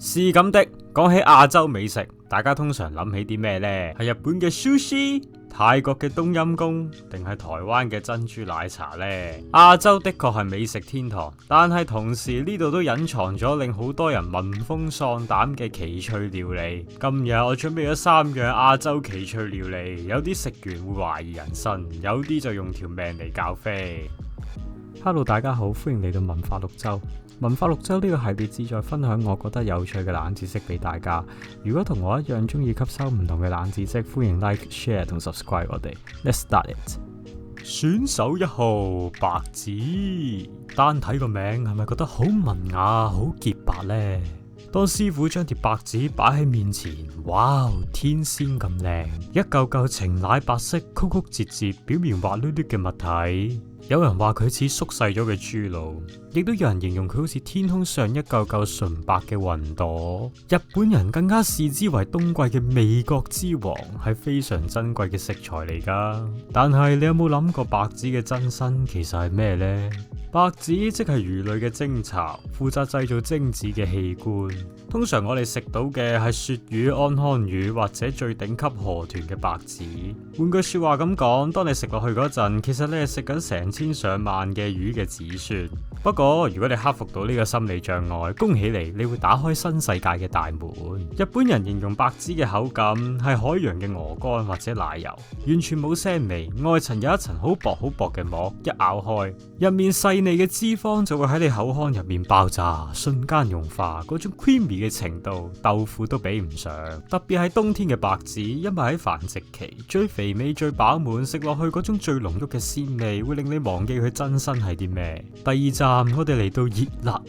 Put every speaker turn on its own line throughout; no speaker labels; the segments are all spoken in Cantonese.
是咁的，講起亞洲美食，大家通常諗起啲咩呢？係日本嘅 sushi、泰國嘅冬陰功，定係台灣嘅珍珠奶茶呢？亞洲的確係美食天堂，但係同時呢度都隱藏咗令好多人聞風喪膽嘅奇趣料理。今日我準備咗3樣亞洲奇趣料理，有啲食完會懷疑人生，有啲就用條命嚟教飛。Hello， 大家好，歡迎嚟到文化綠洲。文化綠洲呢個系列旨在分享我覺得有趣嘅冷知識俾大家。如果同我一樣中意吸收唔同嘅冷知識，歡迎 like、share 同 subscribe 我哋。Let's start it。選手1號白子，單睇個名係咪覺得好文雅、好潔白呢？當師傅將條白子擺喺面前，哇，天仙咁靚，一嚿嚿呈奶白色、曲曲折折、表面滑溜溜嘅物體。有人話佢似縮細咗嘅豬腦，亦都有人形容佢好似天空上一嚿嚿純白嘅雲朵。日本人更加視之為冬季嘅味覺之王，係非常珍貴嘅食材嚟噶。但係你有冇諗過白子嘅真身其實係咩呢？白子即係魚類嘅精巢，負責製造精子嘅器官。通常我哋食到嘅係鱈魚、安康魚或者最頂級河豚嘅白子。換句說話咁講，當你食落去嗰陣，其實你係食緊成千上萬嘅魚嘅子孫。不過如果你克服到呢個心理障礙，恭喜你，你會打開新世界嘅大門。日本人形容白子嘅口感係海洋嘅鵝肝或者奶油，完全冇腥味，外層有一層好薄嘅膜，一咬開，入面細膩嘅脂肪就會喺你口腔入面爆炸，瞬間融化，嗰種 creamy 嘅程度，豆腐都比唔上。特別係冬天嘅白子，因為喺繁殖期，最肥美、最飽滿，食落去嗰種最濃郁嘅鮮味，會令你忘記佢真身係啲咩。第二站，我哋嚟到熱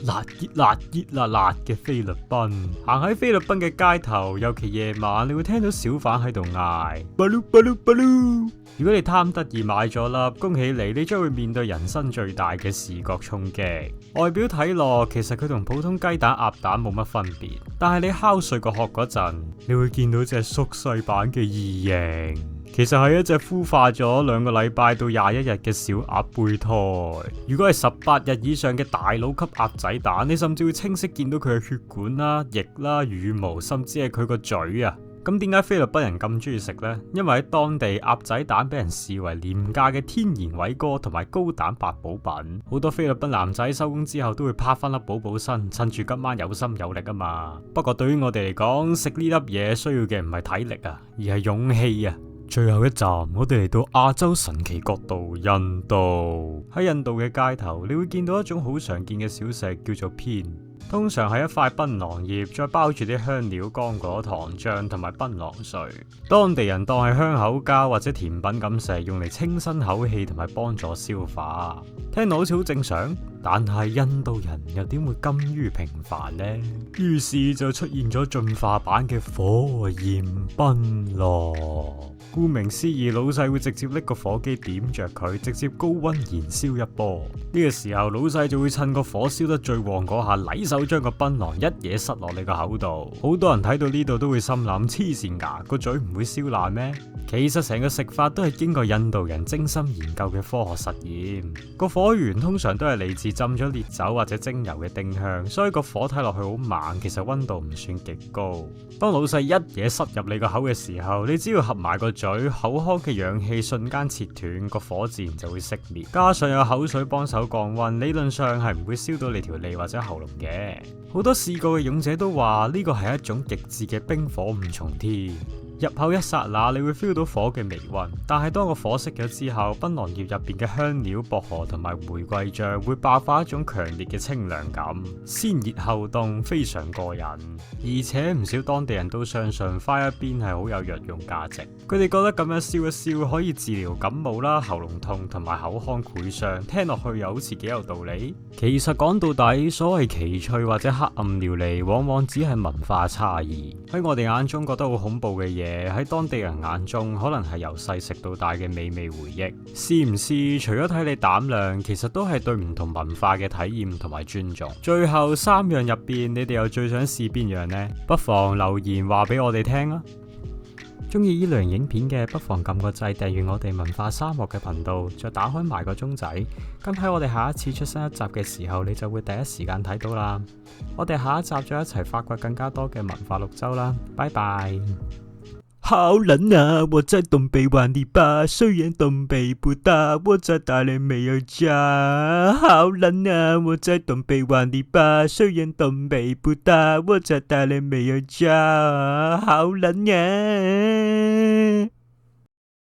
辣嘅菲律賓。行喺菲律賓嘅街頭，尤其夜晚，你會聽到小販喺度嗌巴嚕巴嚕巴嚕。如果你貪得意買咗粒，恭喜你，你將會面對人生最大嘅視覺衝擊。外表睇落，其實佢同普通雞蛋、鴨蛋冇乜分別，但係你敲碎個殼嗰陣，你會見到隻縮細版嘅異形。其實係一隻孵化咗2個禮拜到21日嘅小鴨胚胎。如果係18日以上嘅大佬級鴨仔蛋，你甚至會清晰見到佢嘅血管啦、翼啦、羽毛，甚至係佢個嘴啊。咁點解菲律賓人咁中意食呢？因為喺當地鴨仔蛋俾人視為廉價嘅天然偉哥同埋高蛋白補品。好多菲律賓男仔收工之後都會拍翻粒補身，趁住今晚有心有力啊嘛。不過對於我哋嚟講，食呢粒嘢需要嘅唔係體力啊，而係勇氣啊。最後一站，我哋嚟到亞洲神奇國度印度。喺印度嘅街頭，你會見到一種好常見嘅小食，叫做片。通常係一塊檳榔葉，再包住啲香料、乾果、糖漿同埋檳榔碎。當地人當係香口膠或者甜品咁食，用嚟清新口氣同埋幫助消化。聽到好似好正常，但係印度人又點會甘於平凡呢？於是就出現咗進化版嘅火焰檳榔。顧名思義，老細會直接拎個火機點着佢，直接高溫燃燒一波。呢個時候，老細就會趁個火燒得最旺嗰下，禮手將個檳榔一嘢塞落你個口度。好多人睇到呢度都會心諗：黐線㗎，個嘴唔會燒爛咩？其實成個食法都係經過印度人精心研究嘅科學實驗。個火源通常都係嚟自浸咗烈酒或者精油嘅丁香，所以個火睇落去好猛，其實溫度唔算極高。當老細一嘢塞入你個口嘅時候，你只要合埋個嘴，口腔嘅氧氣瞬間切斷，個火自然就會熄滅。加上有口水幫手降溫，理論上係唔會燒到你條脷或者喉嚨嘅。好多試過嘅勇者都話呢個係一種極致嘅冰火五重天。入口一剎那，你會 feel 到火嘅微溫，但係當個火熄咗之後，檳榔葉入邊嘅香料、薄荷同埋玫瑰醬會爆發一種強烈嘅清涼感，先熱後凍，非常過癮。而且唔少當地人都相信花一邊係好有藥用價值，佢哋覺得咁樣燒一燒可以治療感冒啦、喉嚨痛同埋口腔潰傷，聽落去又好似幾有道理。其實講到底，所謂奇趣或者黑暗料理，往往只係文化差異。喺我哋眼中覺得好恐怖嘅嘢，喺當地人眼中可能係由細食到大嘅美味回憶。試唔試？除咗睇你膽量，其實都係對唔同文化嘅體驗同埋尊重。最後3樣入邊，你哋又最想試邊樣呢？不妨留言話俾我哋聽啊！中意呢類型影片嘅，不妨撳個掣訂閱我哋文化沙漠嘅頻道，再打開埋個鐘仔，咁喺我哋下一次出新一集嘅時候，你就會第一時間睇到啦。我哋下一集再一齊發掘更加多嘅文化綠洲啦，拜拜。好冷啊！我在東北玩泥巴，雖然東北不大，我在大連沒有家。好冷啊！我在東北玩泥巴，雖然東北不大，我在大連沒有家。好冷啊！